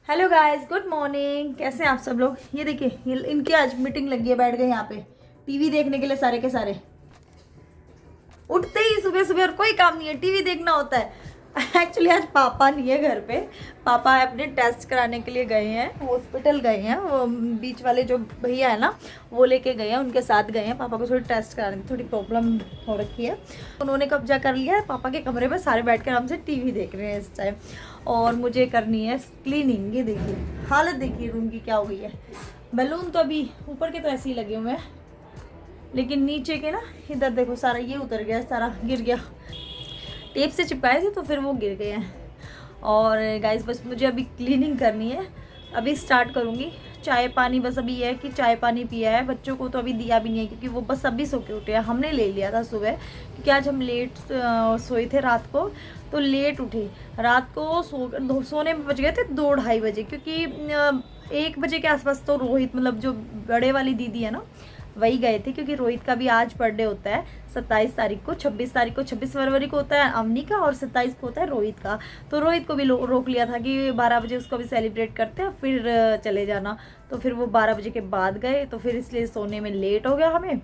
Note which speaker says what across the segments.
Speaker 1: Hello guys, good morning. कैसे हैं आप सब लोग। ये देखिए, ये इनकी आज मीटिंग लगी है, बैठ गए यहाँ पे टीवी देखने के लिए सारे के सारे। उठते ही सुबह सुबह और कोई काम नहीं है, टीवी देखना होता है। एक्चुअली आज पापा नहीं है घर पे। पापा अपने टेस्ट कराने के लिए गए हैं, हॉस्पिटल गए हैं। वो बीच वाले जो भैया है ना, वो लेके गए हैं, उनके साथ गए हैं। पापा को थोड़ी टेस्ट कराने की थोड़ी प्रॉब्लम हो रखी है। उन्होंने कब्जा कर लिया है पापा के कमरे में, सारे बैठ कर हमसे टीवी देख रहे हैं इस टाइम। और मुझे करनी है क्लीनिंग। ये देखिए हालत, देखिए रूम की क्या हो गई है। बैलून तो अभी ऊपर के तो ऐसे ही लगे हुए हैं, लेकिन नीचे के ना इधर देखो, सारा ये उतर गया, सारा गिर गया। टेप से चिपकाए थे तो फिर वो गिर गए हैं। और गाइस बस मुझे अभी क्लीनिंग करनी है, अभी स्टार्ट करूँगी। चाय पानी बस अभी ये है कि चाय पानी पिया है, बच्चों को तो अभी दिया भी नहीं है क्योंकि वो बस अभी सो के उठे हैं। हमने ले लिया था सुबह, क्योंकि आज हम लेट सोए थे रात को, तो लेट उठे। रात को सोने में बज गए थे 2-2:30 बजे, क्योंकि 1 बजे के आसपास तो रोहित, मतलब जो बड़े वाली दीदी है ना, वही गए थे। क्योंकि रोहित का भी आज बर्थडे होता है 27 तारीख को, 26 तारीख को, 26 फरवरी को होता है अवनी का, और 27 को होता है रोहित का। तो रोहित को भी रोक लिया था कि 12 बजे उसको भी सेलिब्रेट करते हैं, फिर चले जाना। तो फिर वो 12 बजे के बाद गए, तो फिर इसलिए सोने में लेट हो गया हमें,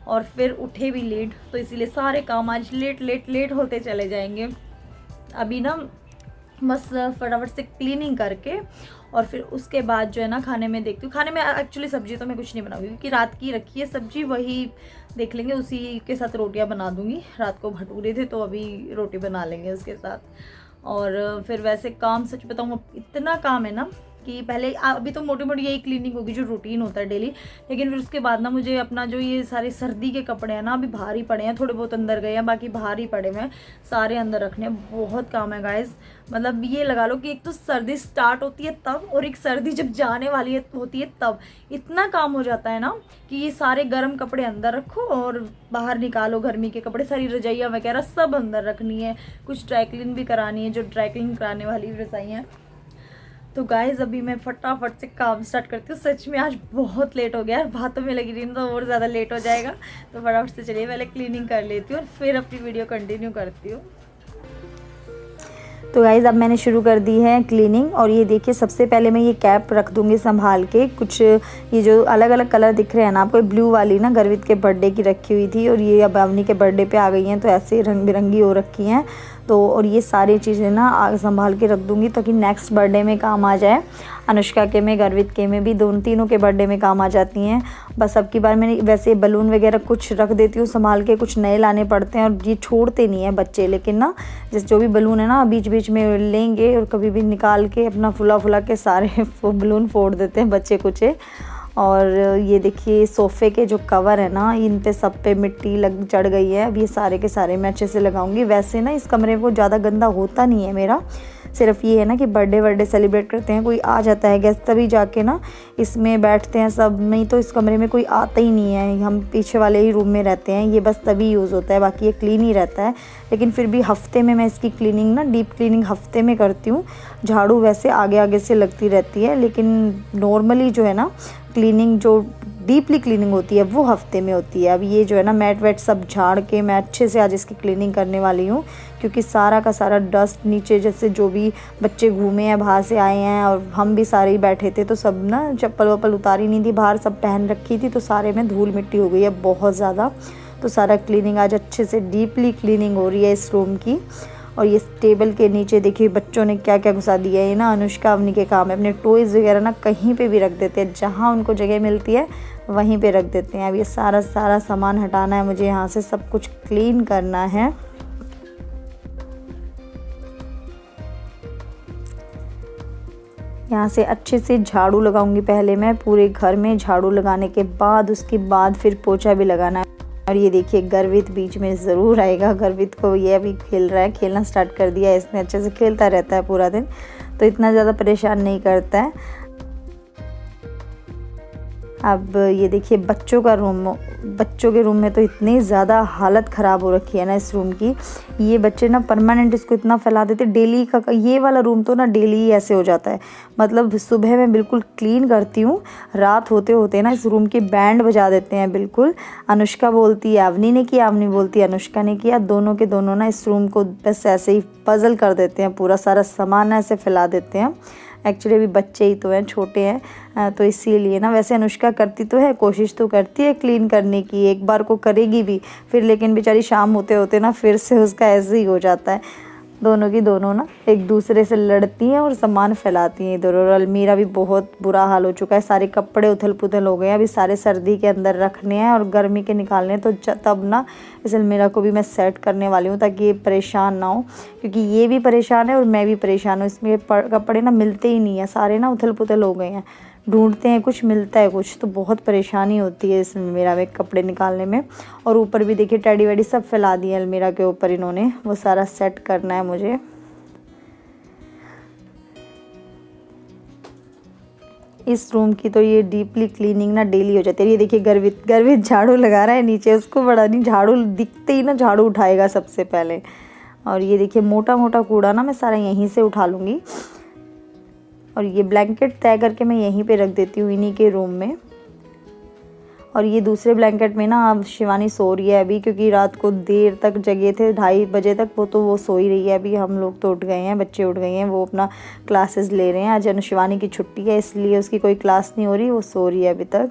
Speaker 1: और फिर उठे भी लेट। तो इसीलिए सारे काम आज लेट लेट लेट होते चले जाएंगे। अभी ना बस फटाफट से क्लीनिंग करके, और फिर उसके बाद जो है ना खाने में देखती हूँ। खाने में एक्चुअली सब्जी तो मैं कुछ नहीं बनाऊंगी, क्योंकि रात की रखी है सब्जी, वही देख लेंगे। उसी के साथ रोटियां बना दूंगी। रात को भटूरे थे तो अभी रोटी बना लेंगे उसके साथ। और फिर वैसे काम सच बताऊँ, इतना काम है ना कि पहले अभी तो मोटी मोटी यही क्लीनिंग होगी जो रूटीन होता है डेली। लेकिन फिर उसके बाद ना मुझे अपना जो ये सारे सर्दी के कपड़े हैं ना, अभी भारी पड़े हैं, थोड़े बहुत अंदर गए हैं, बाकी भारी पड़े हुए हैं, सारे अंदर रखने हैं। बहुत काम है गाइस। मतलब ये लगा लो कि एक तो सर्दी स्टार्ट होती है तब, और एक सर्दी जब जाने वाली होती है तब इतना काम हो जाता है ना कि ये सारे गर्म कपड़े अंदर रखो और बाहर निकालो गर्मी के कपड़े। सारी रजाइयाँ वगैरह सब अंदर रखनी है, कुछ ड्राई क्लीन भी करानी है, जो ड्राई क्लीन कराने वाली रजाइयाँ। तो गाइज अभी मैं फटाफट से काम स्टार्ट करती हूँ। सच में आज बहुत लेट हो गया है, बातों में लगी रही तो और ज़्यादा लेट हो जाएगा। तो फटाफट से चलिए पहले क्लीनिंग कर लेती हूँ और फिर अपनी वीडियो कंटिन्यू करती हूँ। तो गाइज़ अब मैंने शुरू कर दी है क्लीनिंग। और ये देखिए, सबसे पहले मैं ये कैप रख दूँगी संभाल के। कुछ ये जो अलग अलग कलर दिख रहे हैं ना आपको, ब्लू वाली ना गर्वित के बर्थडे की रखी हुई थी, और ये अब अवनी के बर्थडे पे आ गई हैं, तो ऐसे रंग बिरंगी हो रखी हैं। तो और ये सारी चीज़ें ना संभाल के रख दूँगी ताकि नेक्स्ट बर्थडे में काम आ जाए। अनुष्का के में, गर्वित के में भी, दोनों तीनों के बर्थडे में काम आ जाती हैं। बस अब की बार मैंने वैसे बलून वगैरह कुछ रख देती हूँ संभाल के, कुछ नए लाने पड़ते हैं, और ये छोड़ते नहीं हैं बच्चे। लेकिन ना जैसे जो भी बलून है ना, बीच बीच में लेंगे और कभी भी निकाल के अपना फुला फुला के सारे बलून फोड़ देते हैं बच्चे कुछ। और ये देखिए सोफ़े के जो कवर है ना, इन पे सब पे मिट्टी लग चढ़ गई है। अब ये सारे के सारे मैं अच्छे से लगाऊंगी। वैसे ना इस कमरे को ज़्यादा गंदा होता नहीं है मेरा, सिर्फ ये है ना कि बर्थडे सेलिब्रेट करते हैं, कोई आ जाता है गेस्ट, तभी जाके ना इसमें बैठते हैं सब। नहीं तो इस कमरे में कोई आता ही नहीं है, हम पीछे वाले ही रूम में रहते हैं, ये बस तभी यूज़ होता है, बाकी ये क्लीन ही रहता है। लेकिन फिर भी हफ्ते में मैं इसकी क्लीनिंग ना, डीप क्लीनिंग हफ्ते में करती हूँ। झाड़ू वैसे आगे आगे से लगती रहती है, लेकिन नॉर्मली जो है ना क्लीनिंग, जो डीपली क्लीनिंग होती है वो हफ्ते में होती है। अब ये जो है ना मैट वेट सब झाड़ के मैं अच्छे से आज इसकी क्लीनिंग करने वाली हूँ, क्योंकि सारा का सारा डस्ट नीचे, जैसे जो भी बच्चे घूमे हैं बाहर से आए हैं और हम भी सारे ही बैठे थे, तो सब ना चप्पल वप्पल उतारी नहीं थी, बाहर सब पहन रखी थी, तो सारे में धूल मिट्टी हो गई है बहुत ज़्यादा। तो सारा क्लीनिंग आज अच्छे से डीपली क्लीनिंग हो रही है इस रूम की। और ये टेबल के नीचे देखिए बच्चों ने क्या क्या घुसा दिया है। ये ना अनुष्का अवनी के काम है, अपने टॉयज़ वगैरह ना कहीं पे भी रख देते हैं, जहाँ उनको जगह मिलती है वहीं पे रख देते हैं। अब ये सारा सामान हटाना है मुझे, यहाँ से सब कुछ क्लीन करना है। यहाँ से अच्छे से झाड़ू लगाऊंगी पहले मैं पूरे घर में। झाड़ू लगाने के बाद उसके बाद फिर पोछा भी लगाना है। और ये देखिए गर्वित बीच में ज़रूर आएगा। गर्वित को ये अभी खेल रहा है, खेलना स्टार्ट कर दिया है इसने, अच्छे से खेलता रहता है पूरा दिन, तो इतना ज़्यादा परेशान नहीं करता है। अब ये देखिए बच्चों के रूम में तो इतनी ज़्यादा हालत ख़राब हो रखी है ना इस रूम की। ये बच्चे ना परमानेंट इसको इतना फैला देते, डेली का ये वाला रूम तो ना डेली ही ऐसे हो जाता है। मतलब सुबह मैं बिल्कुल क्लीन करती हूँ, रात होते होते ना इस रूम की बैंड बजा देते हैं बिल्कुल। अनुष्का बोलती है अवनी ने किया, अवनी बोलती है अनुष्का ने किया, दोनों के दोनों ना इस रूम को बस ऐसे ही पज़ल कर देते हैं, पूरा सारा सामान ऐसे फैला देते हैं। एक्चुअली अभी बच्चे ही तो हैं, छोटे हैं, तो इसीलिए ना। वैसे अनुष्का करती तो है, कोशिश तो करती है क्लीन करने की, एक बार को करेगी भी फिर, लेकिन बेचारी शाम होते होते ना फिर से उसका ऐसे ही हो जाता है। दोनों की दोनों ना एक दूसरे से लड़ती हैं और सामान फैलाती हैं इधर। और अलमीरा भी बहुत बुरा हाल हो चुका है, सारे कपड़े उथल पुथल हो गए हैं। अभी सारे सर्दी के अंदर रखने हैं और गर्मी के निकालने हैं, तो तब ना इस अलमीरा को भी मैं सेट करने वाली हूँ ताकि ये परेशान ना हो, क्योंकि ये भी परेशान है और मैं भी परेशान हूँ। इसमें कपड़े ना मिलते ही नहीं है, सारे ना उथल पुथल हो गए हैं, ढूंढते हैं कुछ मिलता है कुछ, तो बहुत परेशानी होती है इस अलमीरा में कपड़े निकालने में। और ऊपर भी देखिए टेडी वेडी सब फैला दिए अलमीरा के ऊपर इन्होंने, वो सारा सेट करना है मुझे। इस रूम की तो ये डीपली क्लीनिंग ना डेली हो जाती है। ये देखिए गर्वित झाड़ू लगा रहा है नीचे, उसको बड़ा नहीं, झाड़ू दिखते ही ना झाड़ू उठाएगा सबसे पहले। और ये देखिए मोटा मोटा कूड़ा ना मैं सारा यहीं से उठा लूँगी। और ये ब्लैंकेट तय करके मैं यहीं पे रख देती हूँ इन्हीं के रूम में। और ये दूसरे ब्लैंकेट में ना अब शिवानी सो रही है अभी, क्योंकि रात को देर तक जगे थे, 2:30 बजे तक, वो सो ही रही है अभी। हम लोग तो उठ गए हैं, बच्चे उठ गए हैं, वो अपना क्लासेस ले रहे हैं। आज शिवानी की छुट्टी है इसलिए उसकी कोई क्लास नहीं हो रही, वो सो रही है अभी तक।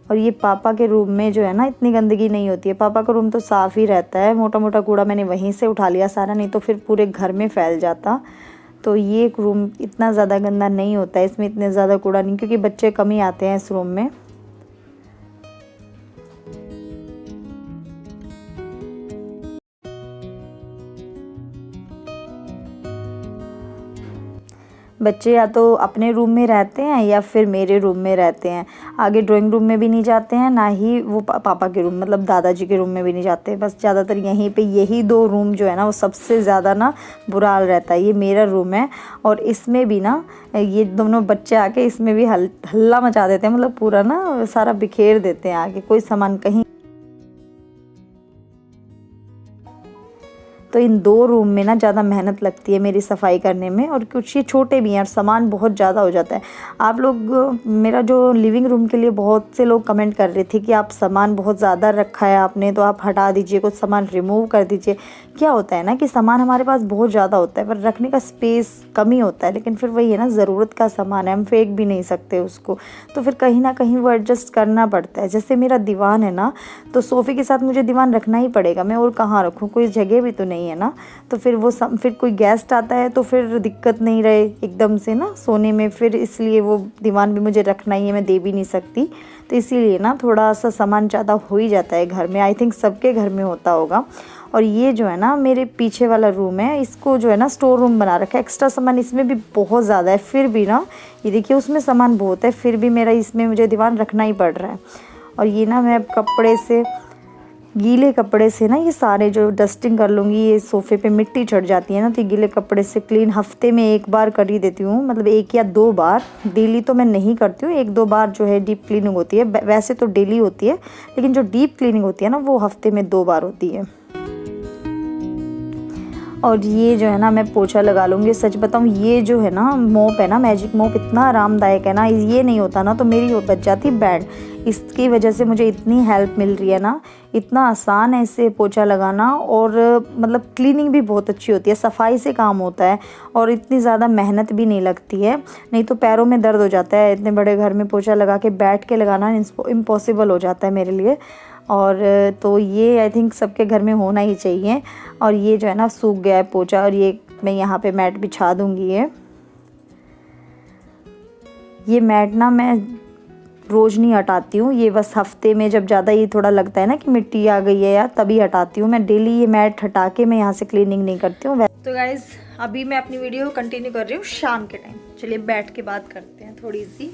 Speaker 1: और ये पापा के रूम में जो है ना इतनी गंदगी नहीं होती है, पापा का रूम तो साफ़ ही रहता है। मोटा मोटा कूड़ा मैंने वहीं से उठा लिया सारा, नहीं तो फिर पूरे घर में फैल जाता। तो ये एक रूम इतना ज़्यादा गंदा नहीं होता है, इसमें इतने ज़्यादा कूड़ा नहीं, क्योंकि बच्चे कम ही आते हैं इस रूम में। बच्चे या तो अपने रूम में रहते हैं या फिर मेरे रूम में रहते हैं। आगे ड्राइंग रूम में भी नहीं जाते हैं, ना ही वो पापा के रूम मतलब दादाजी के रूम में भी नहीं जाते। बस ज़्यादातर यहीं पे यही 2 रूम जो है ना वो सबसे ज़्यादा ना बुरा हाल रहता है। ये मेरा रूम है और इसमें भी ना ये दोनों बच्चे आके इसमें भी हल्ला मचा देते हैं, मतलब पूरा ना सारा बिखेर देते हैं आके, कोई सामान कहीं। तो इन 2 रूम में ना ज़्यादा मेहनत लगती है मेरी सफाई करने में, और कुछ ये छोटे भी हैं और सामान बहुत ज़्यादा हो जाता है। आप लोग मेरा जो लिविंग रूम के लिए बहुत से लोग कमेंट कर रहे थे कि आप सामान बहुत ज़्यादा रखा है आपने, तो आप हटा दीजिए, कुछ सामान रिमूव कर दीजिए। क्या होता है ना कि सामान हमारे पास बहुत ज़्यादा होता है पर रखने का स्पेस कमी होता है, लेकिन फिर वही है ना, ज़रूरत का सामान है, हम फेंक भी नहीं सकते उसको, तो फिर कहीं ना कहीं वो एडजस्ट करना पड़ता है। जैसे मेरा दीवान है ना, तो सोफ़े के साथ मुझे दीवान रखना ही पड़ेगा, मैं और कहाँ रखूँ, कोई जगह भी तो नहीं है ना। तो फिर फिर कोई गेस्ट आता है तो फिर दिक्कत नहीं रहे एकदम से ना सोने में, फिर इसलिए वो दीवान भी मुझे रखना ही है, मैं दे भी नहीं सकती। तो इसीलिए ना थोड़ा सा सामान ज़्यादा हो ही जाता है घर में, आई थिंक सबके घर में होता होगा। और ये जो है ना मेरे पीछे वाला रूम है, इसको जो है ना स्टोर रूम बना रखा है। एक्स्ट्रा सामान इसमें भी बहुत ज़्यादा है, फिर भी ना ये देखिए उसमें सामान बहुत है, फिर भी मेरा इसमें मुझे दीवान रखना ही पड़ रहा है। और ये ना मैं कपड़े से, गीले कपड़े से ना ये सारे जो डस्टिंग कर लूँगी, ये सोफ़े पे मिट्टी चढ़ जाती है ना, तो गीले कपड़े से क्लीन हफ्ते में 1 बार कर ही देती हूँ, मतलब 1 या 2 बार। डेली तो मैं नहीं करती हूँ, 1-2 बार जो है डीप क्लीनिंग होती है। वैसे तो डेली होती है, लेकिन जो डीप क्लीनिंग होती है ना वो हफ्ते में 2 बार होती है। और ये जो है ना मैं पोछा लगा लूँगी। सच बताऊँ, ये जो है ना मोप है ना, मैजिक मोप, इतना आरामदायक है ना, ये नहीं होता ना तो मेरी वो बच जाती बैंड। इसकी वजह से मुझे इतनी हेल्प मिल रही है ना, इतना आसान है इससे पोछा लगाना, और मतलब क्लीनिंग भी बहुत अच्छी होती है, सफाई से काम होता है और इतनी ज़्यादा मेहनत भी नहीं लगती है। नहीं तो पैरों में दर्द हो जाता है, इतने बड़े घर में पोछा लगा के बैठ के लगाना इम्पॉसिबल हो जाता है मेरे लिए। और तो ये आई थिंक सबके घर में होना ही चाहिए। और ये जो है ना सूख गया है पोछा, और ये मैं यहाँ पे मैट बिछा दूँगी। ये मैट ना मैं रोज़ नहीं हटाती हूँ, ये बस हफ्ते में जब ज़्यादा ये थोड़ा लगता है ना कि मिट्टी आ गई है यार, तभी हटाती हूँ मैं। डेली ये मैट हटा के मैं यहाँ से क्लीनिंग नहीं करती हूँ। तो गाइज़ अभी मैं अपनी वीडियो कंटिन्यू कर रही हूँ शाम के टाइम। चलिए बैठ के बात करते हैं थोड़ी सी।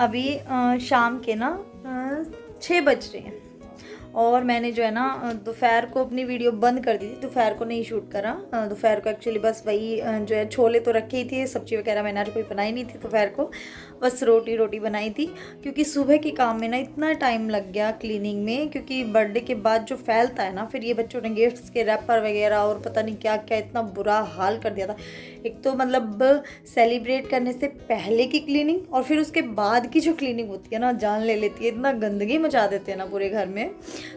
Speaker 1: अभी शाम के ना 6 बज रहे हैं, और मैंने जो है ना दोपहर को अपनी वीडियो बंद कर दी थी, दोपहर को नहीं शूट करा। दोपहर को एक्चुअली बस वही जो है छोले तो रखे ही थे, सब्जी वगैरह मैंने आज कोई बनाई नहीं थी दोपहर को, बस रोटी बनाई थी। क्योंकि सुबह के काम में ना इतना टाइम लग गया क्लीनिंग में, क्योंकि बर्थडे के बाद जो फैलता है ना, फिर ये बच्चों ने गिफ्ट्स के रैपर वगैरह और पता नहीं क्या क्या इतना बुरा हाल कर दिया था। एक तो मतलब सेलिब्रेट करने से पहले की क्लीनिंग और फिर उसके बाद की जो क्लीनिंग होती है ना, जान ले लेती है, इतना गंदगी मचा देते हैं ना पूरे घर में।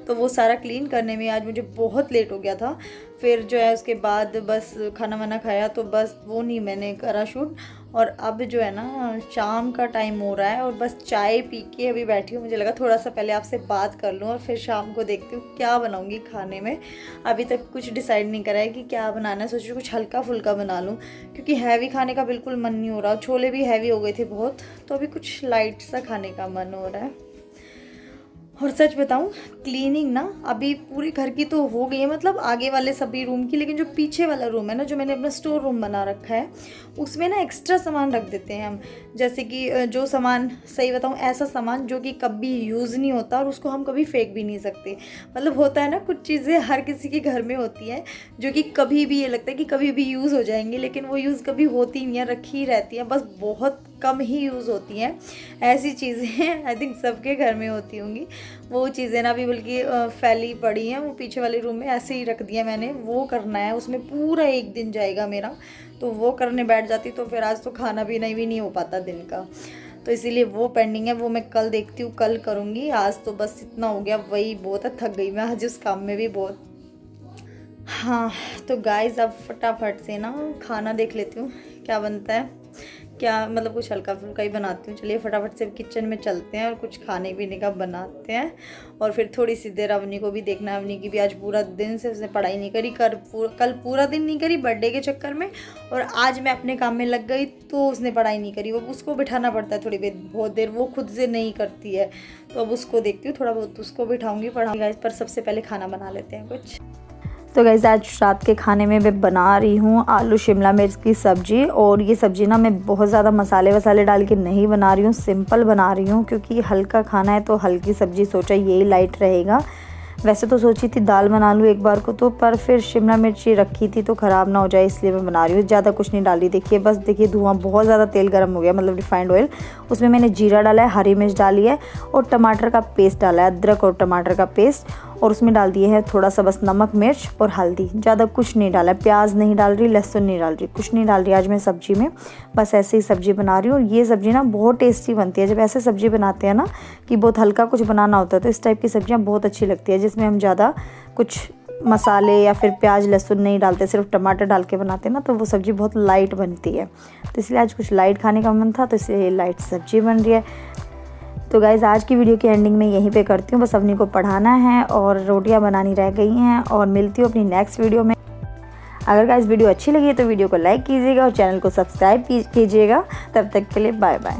Speaker 1: तो वो सारा क्लीन करने में आज मुझे बहुत लेट हो गया था। फिर जो है उसके बाद बस खाना वाना खाया तो बस वो नहीं मैंने करा शूट। और अब जो है ना शाम का टाइम हो रहा है और बस चाय पी के अभी बैठी हूँ। मुझे लगा थोड़ा सा पहले आपसे बात कर लूँ और फिर शाम को देखती हूँ क्या बनाऊँगी खाने में। अभी तक कुछ डिसाइड नहीं करा है कि क्या बनाना है। सोच रही हूँ कुछ हल्का फुल्का बना लूँ क्योंकि हैवी खाने का बिल्कुल मन नहीं हो रहा। छोले भी हैवी हो गए थे बहुत, तो अभी कुछ लाइट सा खाने का मन हो रहा है। और सच बताऊं क्लीनिंग ना अभी पूरे घर की तो हो गई है, मतलब आगे वाले सभी रूम की, लेकिन जो पीछे वाला रूम है ना, जो मैंने अपना स्टोर रूम बना रखा है, उसमें ना एक्स्ट्रा सामान रख देते हैं हम। जैसे कि जो सामान, सही बताऊं ऐसा सामान जो कि कभी यूज़ नहीं होता और उसको हम कभी फेंक भी नहीं सकते। मतलब होता है ना कुछ चीज़ें हर किसी के घर में होती हैं जो कि कभी भी ये लगता है कि कभी भी यूज़ हो जाएंगी, लेकिन वो यूज़ कभी होती नहीं है, रखी ही रहती है, बस बहुत कम ही यूज़ होती हैं। ऐसी चीज़ें आई थिंक सबके घर में होती होंगी। वो चीज़ें ना अभी बल्कि फैली पड़ी हैं, वो पीछे वाले रूम में ऐसे ही रख दिया मैंने। वो करना है, उसमें पूरा एक दिन जाएगा मेरा, तो वो करने बैठ जाती तो फिर आज तो खाना पीना भी नहीं हो पाता दिन का। तो इसीलिए वो पेंडिंग है, वो मैं कल देखती हूँ, कल करूँगी। आज तो बस इतना हो गया, वही बहुत है, थक गई मैं आज उस काम में भी बहुत। हाँ तो गाइस अब फटाफट से ना खाना देख लेती हूँ क्या बनता है, क्या मतलब कुछ हल्का फुल्का ही बनाती हूँ। चलिए फटाफट से किचन में चलते हैं और कुछ खाने पीने का बनाते हैं। और फिर थोड़ी सी देर अवनी को भी देखना है। अवनी की भी आज पूरा दिन से उसने पढ़ाई नहीं करी, कल पूरा दिन नहीं करी बर्थडे के चक्कर में, और आज मैं अपने काम में लग गई तो उसने पढ़ाई नहीं करी। वो उसको बिठाना पड़ता है थोड़ी बहुत देर, वो खुद से नहीं करती है, तो अब उसको देखती हूँ, थोड़ा बहुत उसको बिठाऊँगी, पढ़ाऊँगी। पर सबसे पहले खाना बना लेते हैं कुछ। तो गाइस आज रात के खाने में मैं बना रही हूँ आलू शिमला मिर्च की सब्ज़ी। और ये सब्ज़ी ना मैं बहुत ज़्यादा मसाले वसाले डाल के नहीं बना रही हूँ, सिंपल बना रही हूँ क्योंकि हल्का खाना है तो हल्की सब्ज़ी सोचा यही लाइट रहेगा। वैसे तो सोची थी दाल बना लूँ एक बार को तो, पर फिर शिमला मिर्ची रखी थी तो ख़राब ना हो जाए इसलिए मैं बना रही हूँ। ज़्यादा कुछ नहीं डाली, देखिए बस देखिए धुआं, बहुत ज़्यादा तेल गर्म हो गया, मतलब रिफाइंड ऑयल। उसमें मैंने जीरा डाला है, हरी मिर्च डाली है और टमाटर का पेस्ट डाला है, अदरक और टमाटर का पेस्ट। और उसमें डाल दिए है थोड़ा सा बस नमक मिर्च और हल्दी, ज़्यादा कुछ नहीं डाला है। प्याज नहीं डाल रही, लहसुन नहीं डाल रही, कुछ नहीं डाल रही आज मैं सब्ज़ी में, बस ऐसे ही सब्ज़ी बना रही हूँ। और ये सब्ज़ी ना बहुत टेस्टी बनती है जब ऐसे सब्ज़ी बनाते हैं ना कि बहुत हल्का कुछ बनाना होता है, तो इस टाइप की सब्ज़ियाँ बहुत अच्छी लगती है जिसमें हम ज़्यादा कुछ मसाले या फिर प्याज लहसुन नहीं डालते, सिर्फ टमाटर डाल के बनाते हैं ना, तो वो सब्ज़ी बहुत लाइट बनती है। तो इसलिए आज कुछ लाइट खाने का मन था तो इसलिए लाइट सब्ज़ी बन रही है। तो गाइज़ आज की वीडियो की एंडिंग में यहीं पे करती हूँ, बस अवनी को पढ़ाना है और रोटियां बनानी रह गई हैं। और मिलती हूँ अपनी नेक्स्ट वीडियो में। अगर गाइज़ वीडियो अच्छी लगी तो वीडियो को लाइक कीजिएगा और चैनल को सब्सक्राइब कीजिएगा। तब तक के लिए बाय बाय।